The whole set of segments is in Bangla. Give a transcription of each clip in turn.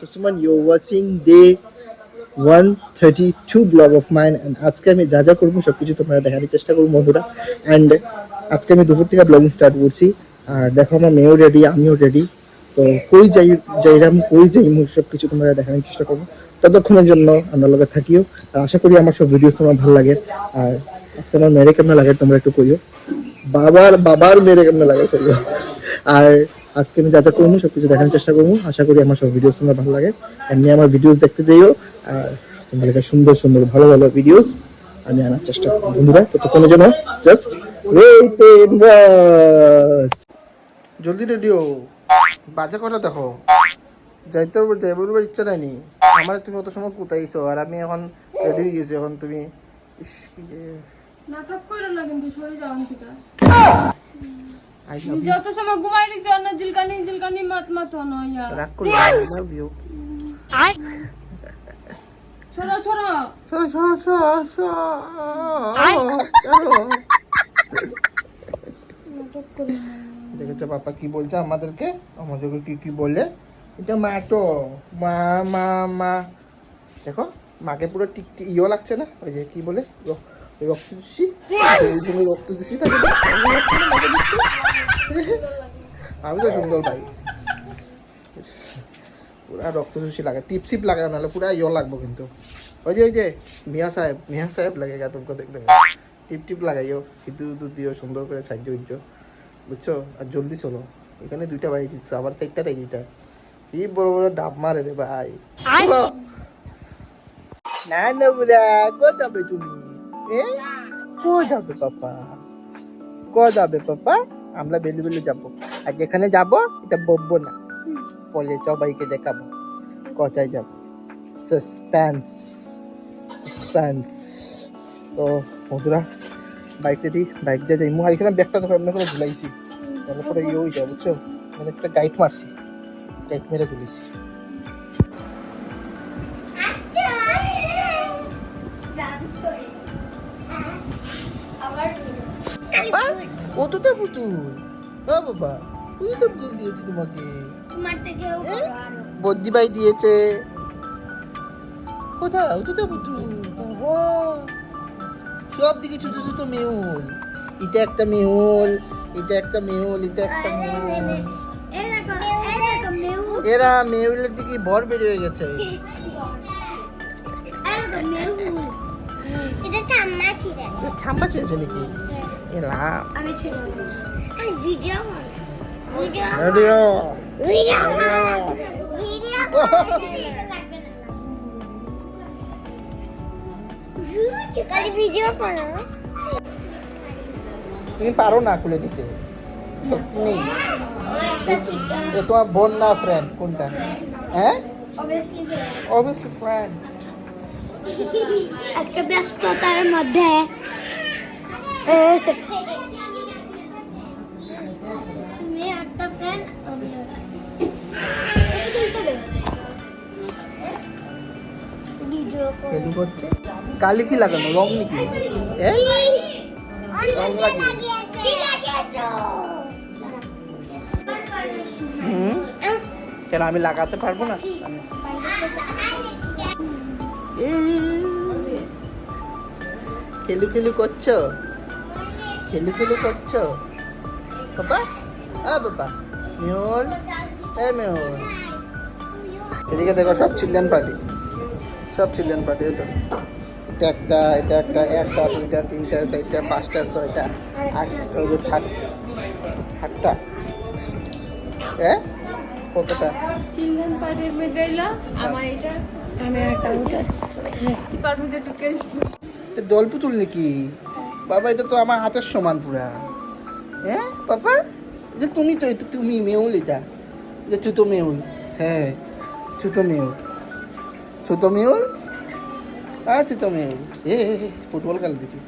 Suman, you're watching day 132 blog of mine and আজকে আমি যা যা করবো সবকিছু তোমরা দেখানোর চেষ্টা করবো বন্ধুরা। এন্ড আজকে আমি দুপুর থেকে ব্লগিং স্টার্ট করছি। আর দেখো আমার মেয়েও রেডি, আমিও রেডি। তো কই যাইরাম কই যাইমু সবকিছু তোমরা দেখানোর চেষ্টা করবো। ততক্ষণের জন্য আমরা লগে থাকিও। আর আশা করি আমার সব ভিডিও তোমার ভালো লাগে। আর আজকে আমার মেয়ের কেমন লাগে তোমরা একটু কইও, বাবার মেয়ের কেমন লাগে কইও। আর আজকে আমি যা যা করবো সবকিছু দেখানোর চেষ্টা করবো। আশা করি আমার সব ভিডিওস তোমার ভালো লাগে। এমনি আমার ভিডিওস দেখতে যাইও। আর তোমাদের সুন্দর সুন্দর ভালো ভালো ভিডিওস আমি আনার চেষ্টা করবো বন্ধুরা। ততক্ষণের জন্য জাস্ট ওয়েট এন্ড ওয়াচ। জলদি রেডি হও, বাজে কথা দেখো। যাইতে বলবার ইচ্ছা নাইনি আমার। তুমি অত সময় কোথাইছো আর আমি এখন রেডি হয়ে গেছি। এখন তুমি নাটক করো না কিন্তু সরে যাও ঠিক আছে। যত সময় ঘুমাই দিছো না জিলকানি মাত না ইয়া রাগ করো না। I love you. ছোড়ো নাটক করো না। দেখেছো পাপা কি বলছে আমাদেরকে কি বলে। এটা মা তো মা দেখো মাকে পুরো ইয়ে লাগছে না। ওই যে কি বলে রক্তচুষি থাকে। আমি তো সুন্দর ভাই, পুরা রক্তচুষি লাগে, টিপসিপ লাগে, নাহলে পুরা ইয়ে লাগবো। কিন্তু ওই যে মিয়া সাহেব লাগে গা তোমাকে দেখলে টিপ লাগাইও, সিঁদুর দিও সুন্দর করে সাহায্য বুঝছো। আর জলদি চলো, এখানে 2টা বাড়ি দিচ্ছ, আবার 4টা তাই দিটা। কি বড় বড় ডাব মারে রে ভাই। না বুড়া কো যাবে তুমি? কো যাবে পাপা? আমরা বেলু যাবো। আর যেখানে যাবো এটা বলবো না, বলে সবাইকে দেখাবো কোথায় যাবো। সাসপেন্স। তো বন্ধুরা বাইক দিয়ে যাই। আর এখানে ব্যাগটা দেখো এমনি করে ঝুলাইছি, তাহলে পরে ইয়ে হয়ে যায় বুঝছো। মানে একটা গাইড মারছি, গাইড মেরে ঝুলাইছি। কতটা পুতুল বাবা, কতটা পুতুল দিয়েছি তোমাকে। বদ্দি ভাই দিয়েছে। কোথায় কতটা পুতুল সব দিকে ছোট ছোট মেউল। এটা একটা মেউল, এটা একটা মেউল। এরা মেউলের দিকে ভর বের হয়ে গেছে। ছাম্পা ছিঁড়েছে নাকি? তুমি পারো না খুলে দিতে, সত্যি নেই। তোমার বোন না ফ্রেন্ড কোনটা? হ্যাঁ অবভিয়াসলি ফ্রেন্ড। আজকে ব্যস্ততার মধ্যে তুমি একটা ফ্রেন্ড আমি কেলু করছে। কালি কি লাগানো রং নাকি? রং লাগিয়েছে। কেন আমি লাগাতে পারবো না? খেলু করছো বাবা? বাবা মেহুল, মেহুল এদিকে দেখো, সব চিলড্রেন পার্টি। এটা একটা 2টা 3টা 4টা 5টা 6টা 8টা। কতটা চিলড্রেন পার্টির মধ্যে আমার এটা আমি একটা ডিপার্টমেন্টে ঢুকে দল পুতুল নাকি বাবা? এটা তো আমার হাতের সমান পুরা। বাবা এটা তুমি তো, এটা তুমি মেহুল। এটা ছোট মেহুল। হ্যাঁ ছোট মেহুল। ফুটবল খেলা দেখি।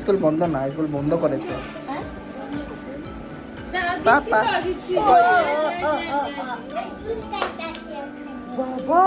স্কুল বন্ধ না, স্কুল বন্ধ করেছে। পাপা দিচ্ছি বাবা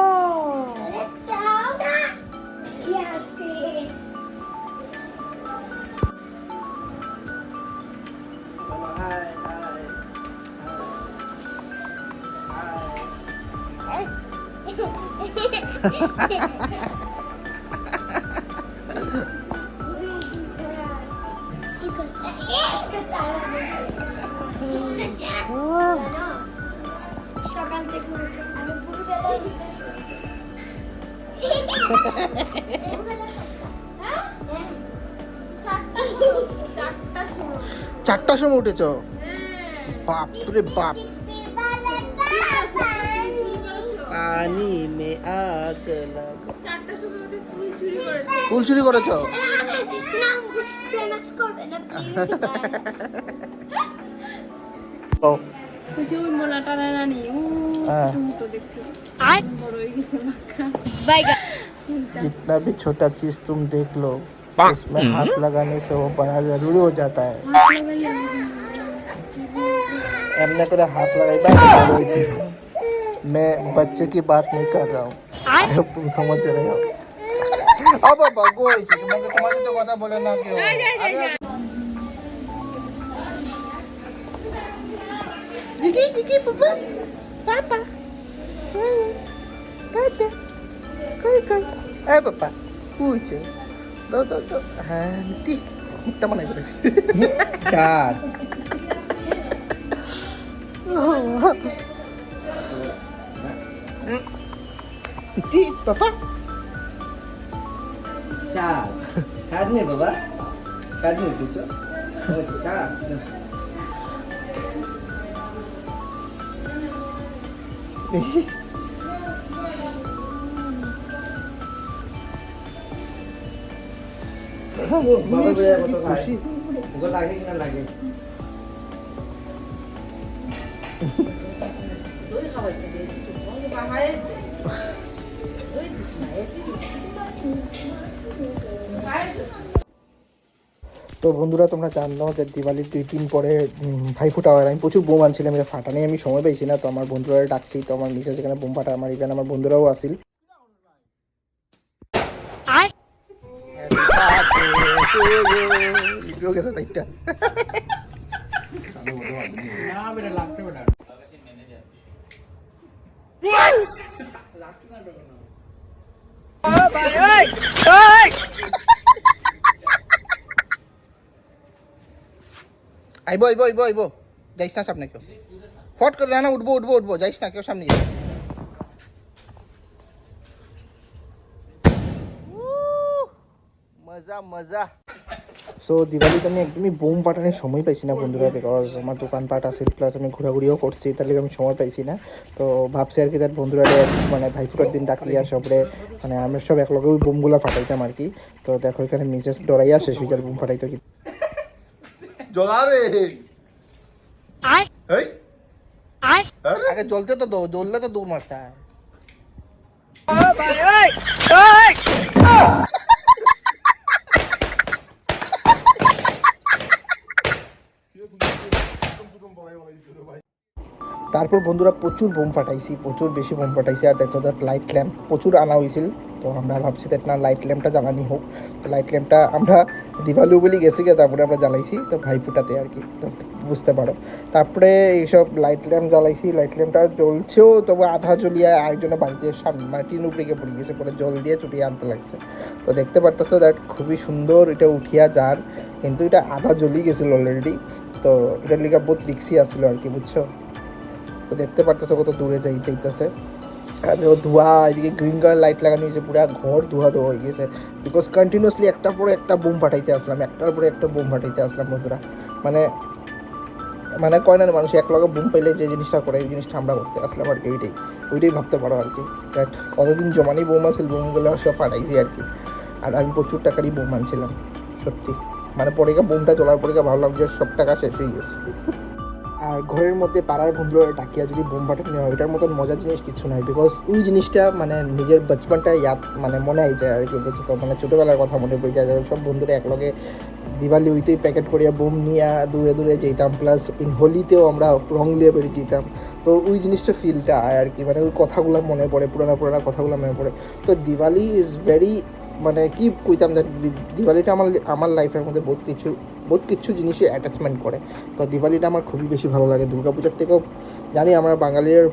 সকাল থেকে উঠে আমি ভোরবেলায় চারটার সময় উঠেছ বাপ রে বাপ পানি মে আগ লাগা 4টার সময় উঠে ফুল চুরি করেছে ফুল চুরি করেছ ফেমাস করবে না খুশি ওই মোনাটা রানি হ্যাঁ। তো দেখতে বড় হয়ে গেছে মাখা जितना भी छोटा चीज तुम देख लो उसमें हाथ लगाने से वो बड़ा जरूरी हो जाता है एमने करे हाथ लगाई बात बड़ो हुई थी। मैं बच्चे की बात नहीं कर रहा हूँ अब तुम समझ रहे हो अब बाबू मैं तुम्हारी तो কথা বলে না কেউ दिदी दिदी पापा पापा पापा কই কই এ পাপা কুইছে দাও দাও দাও হ্যাঁ নীতি মুখটা মনে করে চার নীতি পাপা चार चार नहीं बाबा चार नहीं पूछो चार बाबा बोले वो तो खुशी उनको लागे कि ना लागे তো বন্ধুরা তোমরা জানো যে দিওয়ালির 2 দিন পরে ভাইফোঁটা হয় আমি প্রচুর বোম আনছিলাম এটা ফাটা নেই আমি সময় পাইছি না তো আমার বন্ধুরা ডাকছি তো আমার নিচে যেখানে বোম ফাটা আমার এখানে আমার বন্ধুরাও আসিল লিখেও গেছে তাইটা আইবো আইবো আইবো আইবো যাইস না সামনে কেউ ফট করে না উঠবো উঠবো উঠবো যাইস না কেউ সামনে যাই মজা মজা সো দিওয়ালিতে আমি একদমই বোম ফাটানোর সময় পাইছি না বন্ধুরা বিকজ আমার দোকানপাট আছে প্লাস আমি ঘোরাঘুরিও করছি তার লিগে আমি সময় পাইছি না তো ভাবছি আর কি তার বন্ধুরা মানে ভাইফোঁটার দিন ডাকলি আর সবরে মানে আমরা সব একলগে ওই বোমগুলো ফাটাইতাম আর কি তো দেখো এখানে মিসেস ডরাইয়া শেষ হয়ে যার বোম ফাটাইতো কি জলারে এই আগে জ্বলতে তো জ্বললে তো দৌড় মারতে হয় তারপর বন্ধুরা প্রচুর বোম ফাটাইছি প্রচুর বেশি বোম ফাটাইছি আর দেখো দ্যাট লাইট ল্যাম্প প্রচুর আনা হয়েছিল তো আমরা ভাবছি দ্যাট না লাইট ল্যাম্পটা জ্বালানি হোক তো লাইট ল্যাম্পটা আমরা দিওয়ালি বলি গেছি গিয়ে তারপরে আমরা জ্বালাইছি তো ভাইফোঁটাতে আর কি তো বুঝতে পারো তারপরে এইসব লাইট ল্যাম্প জ্বালাইছি লাইট ল্যাম্পটা জ্বলছেও তবু আধা জ্বলিয়ে আরেকজনের বাড়িতে সামনে মানে টিন উপরে গিয়ে পড়ে গেছে পরে জল দিয়ে চুটিয়ে আনতে লাগছে তো দেখতে পারতেছো দ্যাট খুবই সুন্দর এটা উঠিয়া যার কিন্তু এটা আধা জ্বলি গেছিলো অলরেডি তো এটার লিগা বহুত রিক্সি আসছিল আর কি বুঝছো তো দেখতে পারতেছো কত দূরে যাইতেছে আর দেখো ধোঁয়া এদিকে গ্রিন কালার লাইট লাগানো হয়েছে পুরো ঘর ধোয়া হয়ে গেছে বিকজ কন্টিনিউসলি একটার পরে একটা বোম ফাটাইতে আসলাম একটার পরে একটা বোম ফাটাইতে আসলাম বন্ধুরা মানে মানে কয় না মানুষ এক লগে বোম পাইলে যে জিনিসটা করে এই জিনিসটা আমরা করতে আসলাম আর কি ওইটাই ভাবতে পারো আর কি দ্যাট কতদিন জমানি বোম আছিল বোমগুলো সব ফাটাইছি আর কি আর আমি প্রচুর টাকারই বোম আনছিলাম সত্যি মানে পরে বোমটা চলার পরে ভাবলাম যে সব টাকা শেষ হয়ে গেছে আর ঘরের মধ্যে পাড়ার বন্ধুরা ডাকিয়া যদি বোম ফাটানো হয় ওইটার মতন মজার জিনিস কিছু নয় বিকজ ওই জিনিসটা মানে নিজের বচপনটা ইয়াদ মানে মনে হয়ে যায় আর কি বুঝছো মানে ছোটোবেলার কথা মনে পড়ে যায় সব বন্ধুরা একলগে দিওয়ালি হইতেই প্যাকেট করিয়া বোম নিয়ে দূরে দূরে যেতাম, প্লাস ইন হোলিতেও আমরা রং লিয়ে বেরিয়ে যেতাম। তো ওই জিনিসটা ফিলটা আয় আর কি, মানে ওই কথাগুলো মনে পড়ে, পুরানা কথাগুলো মনে পড়ে। তো দিওয়ালি ইজ ভেরি, মানে কি কইতাম যে দিওয়ালিটা আমার লাইফের মধ্যে বহুত কিছু জিনিসই অ্যাটাচমেন্ট করে। তো দিওয়ালিটা আমার খুবই বেশি ভালো লাগে। দুর্গাপূজার থেকেও জানি আমরা বাঙালির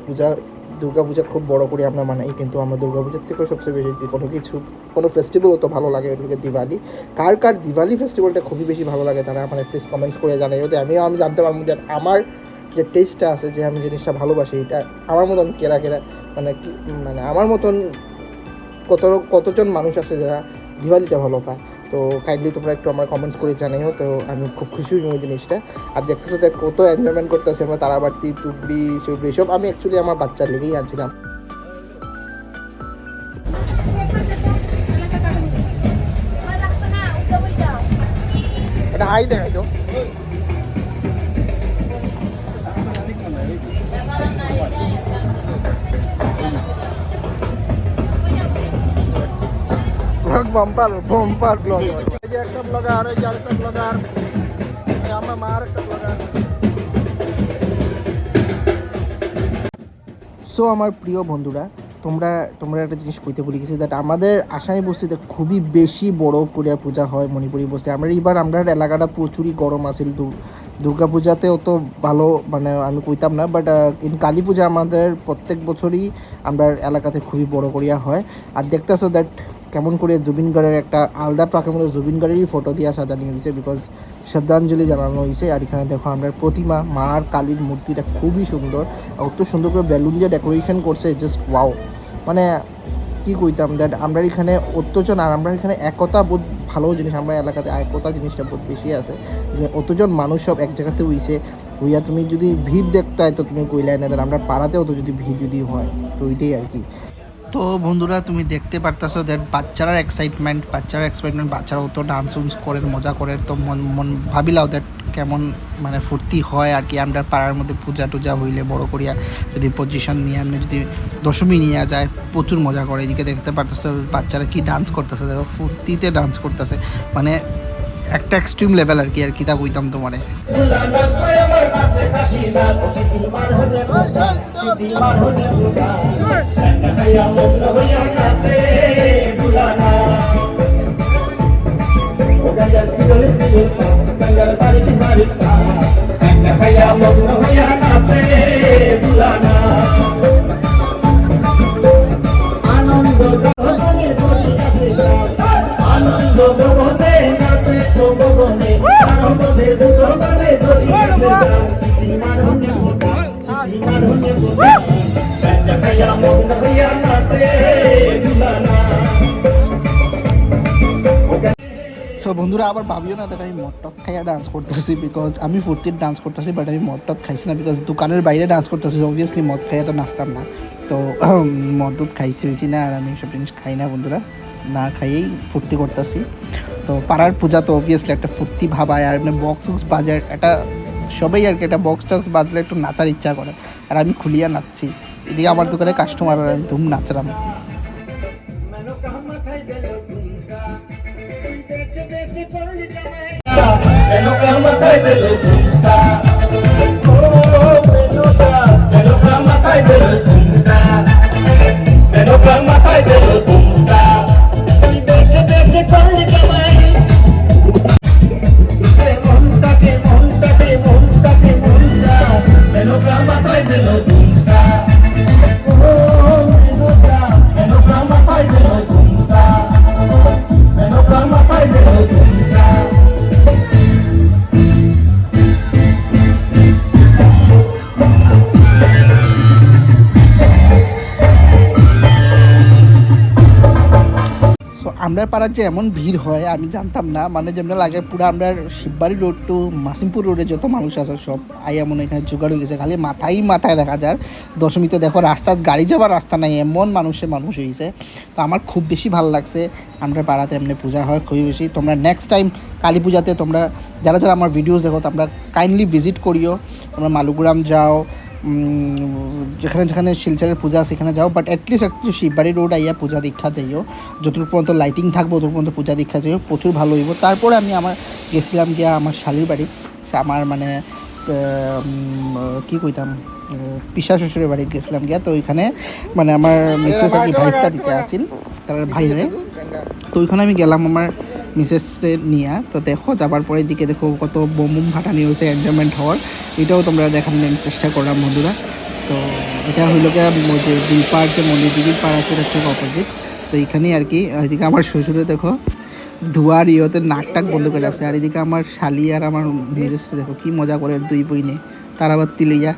দুর্গাপূজা খুব বড় করে আমরা মানাই, কিন্তু আমরা দুর্গাপূজার থেকেও সবচেয়ে বেশি কোনো ফেস্টিভ্যাল তো ভালো লাগে ওইটাকে দিওয়ালি। কার দিওয়ালি ফেস্টিভ্যালটা খুবই বেশি ভালো লাগে তারা মানে প্লিজ কমেন্টস করে জানাই, ওতে আমি জানতে পারবো যে আমার যে টেস্টটা আছে, যে আমি জিনিসটা ভালোবাসি, এটা আমার মতন কেরা মানে আমার মতন কতজন মানুষ আছে যারা দিওয়ালিটা ভালো পায়। তো কাইন্ডলি তোমরা একটু আমার কমেন্টস করে জানাইও, তো আমি খুব খুশি হই ওই জিনিসটা। আর দেখতেছো দেখ কত এনজয়মেন্ট করতেছে আমরা, তারাবাটি টুবড়ি সব আমি অ্যাকচুয়ালি আমার বাচ্চার লেগেই আনছিলাম। এটা হাই দেখাই তো বাম্পার ব্লগ, এই যে একটা ব্লগার, এই যে আরেকটা ব্লগার, আমার মার একটা ব্লগার। সো আমার প্রিয় বন্ধুরা, তোমরা একটা জিনিস কইতে বলি গেছি, দ্যাট আমাদের আসামি বস্তিতে খুবই বেশি বড় করে পূজা হয় মণিপুরি বস্তি। আমরা এলাকাটা প্রচুরই গরম আছিল, দুর্গা পূজাতে অত ভালো মানে আমি কইতাম না, বাট ইন কালী পূজা আমাদের প্রত্যেক বছরই আমরা এলাকাতে খুবই বড় করিয়া হয়। আর দেখতেছো দ্যাট কেমন করে জুবিন গার্গের একটা আলাদা ট্রাকের মধ্যে জুবিন গার্গেরই ফটো দিয়ে সাজানো হয়েছে, বিকজ শ্রদ্ধাঞ্জলি জানানো হয়েছে। আর এখানে দেখো আমরা প্রতিমা মার কালীর মূর্তিটা খুবই সুন্দর, অত সুন্দর করে বেলুন দিয়ে ডেকোরেশন করছে, জাস্ট ওয়াও। মানে কি কইতাম দ্যাট আমরা এখানে অত্যজন, আর আমরা এখানে একতা বোধ ভালো জিনিস, আমরা এলাকাতে একতা জিনিসটা বহুত বেশি আছে, যে অতজন মানুষ সব এক জায়গাতে হইয়া তুমি যদি ভিড় দেখতে হয় তো তুমি কইলাই না, আমরা পাড়াতেও তো যদি ভিড় যদি হয়, তো ওইটাই আর কি। তো বন্ধুরা তুমি দেখতে পারতেছো দ্যাট বাচ্চারা এক্সাইটমেন্ট, বাচ্চারা অত ডান্স উন্স করেন, মজা করে। তো মন ভাবিলাও দ্যাট কেমন মানে ফুর্তি হয় আর কি। আমরা পাড়ার মধ্যে পূজা টুজা হইলে বড় করিয়া যদি পজিশন নিয়ে আমরা যদি দশমী নিয়ে যায়, প্রচুর মজা করে। এদিকে দেখতে পারতেছো বাচ্চারা কি ডান্স করতেছে, দেখো ফুর্তিতে ডান্স করতেছে, মানে একটা এক্সট্রিম লেভেল আর কি তা কইতাম তোমারে। সো বন্ধুরা আবার ভাবিও না that আমি মদ টদ খাইয়া ডান্স করতেছি, বিকজ আমি ফুর্তির ডান্স করতেছি, বাট আমি মদ টদ খাইছি না, বিকজ দোকানের বাইরে ডান্স করতেছি। অবভিয়াসলি মদ খাইয়া তো নাচতাম না, তো মদ দুধ হয়েছি না, আর আমি সব জিনিস খাই না বন্ধুরা, না খাইয়েই ফুর্তি করতেছি। তো পাড়ার পূজা তো অবভিয়াসলি একটা ফুর্তি ভাবায়, আর মানে বক্স বাজে একটা সবাই আর কি, একটা বক্স টক্স বাজলে একটু নাচার ইচ্ছা করে, আর আমি খুলিয়া নাচছি। এদিকে আমার দোকানে কাস্টমার, আর আমি ধুম নাচলাম। আমরা পাড়ার যে এমন ভিড় হয় আমি জানতাম না, মানে যেমন লাগে পুরো আমরা শিববাড়ি রোড টু মাসিমপুর রোডে যত মানুষ আছে সব এমন এখানে জোগাড় হয়ে গেছে, খালি মাথায় দেখা যায়। দশমীতে দেখো রাস্তার গাড়ি যাবার রাস্তা নাই, এমন মানুষ হয়েছে। তো আমার খুব বেশি ভালো লাগছে, আমরা পাড়াতে এমনি পূজা হয় খুবই বেশি। তোমরা নেক্সট টাইম কালী পূজাতে তোমরা যারা আমার ভিডিওস দেখো তোমরা কাইন্ডলি ভিজিট করিও, তোমরা মালুগ্রাম যাও, যেখানে যেখানে শিলচরের পূজা সেখানে যাও, বাট অ্যাটলিস্ট একটু শিববাড়ি রোড আইয়া পূজা দীক্ষা যাইও, যতটুকু পর্যন্ত লাইটিং থাকবো ততটুকু পর্যন্ত পূজা দীক্ষা যাইও, প্রচুর ভালো হইব। তারপরে আমি গেছিলাম গিয়া আমার শালির বাড়ি, আমার মানে কী কইতাম পিসা শ্বশুরের বাড়িতে গেছিলাম গিয়া। তো ওইখানে মানে আমার মিসেস আর কি ভাইফটা দিতে আসিল, তার ভাইরে। তো ওইখানে আমি গেলাম আমার মিসেসে নিয়ে। তো দেখো যাবার পরে দিকে দেখো কত বোম ফাটানি হয়েছে, এনজয়মেন্ট হওয়ার, এটাও তোমরা দেখানোর আমি চেষ্টা করলাম বন্ধুরা। তো এটা হইল গিয়ে যে দুই পাড় যে মন্দির পাড় আছে, এটা ঠিক অপোজিট। তো এইখানেই আর কি, এদিকে আমার শ্বশুরে দেখো ধোয়ার ইয়েতে নাক বন্ধ করে রাখছে, আর এদিকে আমার শালি আর আমার মিসেস দেখো কি মজা করে দুই বইনে তার আবার তিলিয়া।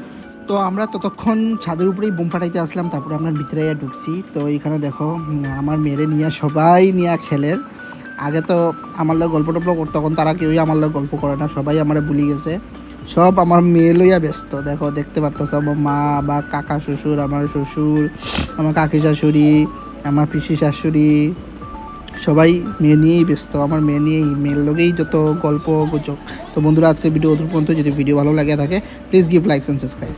তো আমরা ততক্ষণ ছাদের উপরেই বোম ফাটাইতে আসলাম, তারপরে আমরা ভিতরে ঢুকছি। তো এইখানে দেখো আমার মেয়েরে নিয়ে সবাই নিয়ে খেলের। আগে তো আমার লোক গল্প টল্প করতো, তখন তারা কেউই আমার লোক গল্প করে না, সবাই আমার ভুলি গেছে, সব আমার মেয়ে লইয়া ব্যস্ত। দেখো দেখতে পারতেছ আমার মা বা কাকা শ্বশুর, আমার শ্বশুর, আমার কাকি শাশুড়ি, আমার পিসি শাশুড়ি, সবাই মেয়ে নিয়েই ব্যস্ত, আমার মেয়ে নিয়েই, মেয়ের লগেই যত গল্প গুজব। তো বন্ধুরা আজকের ভিডিও অদূর পর্যন্ত, যদি ভিডিও ভালো লাগে থাকে please give likes and subscribe.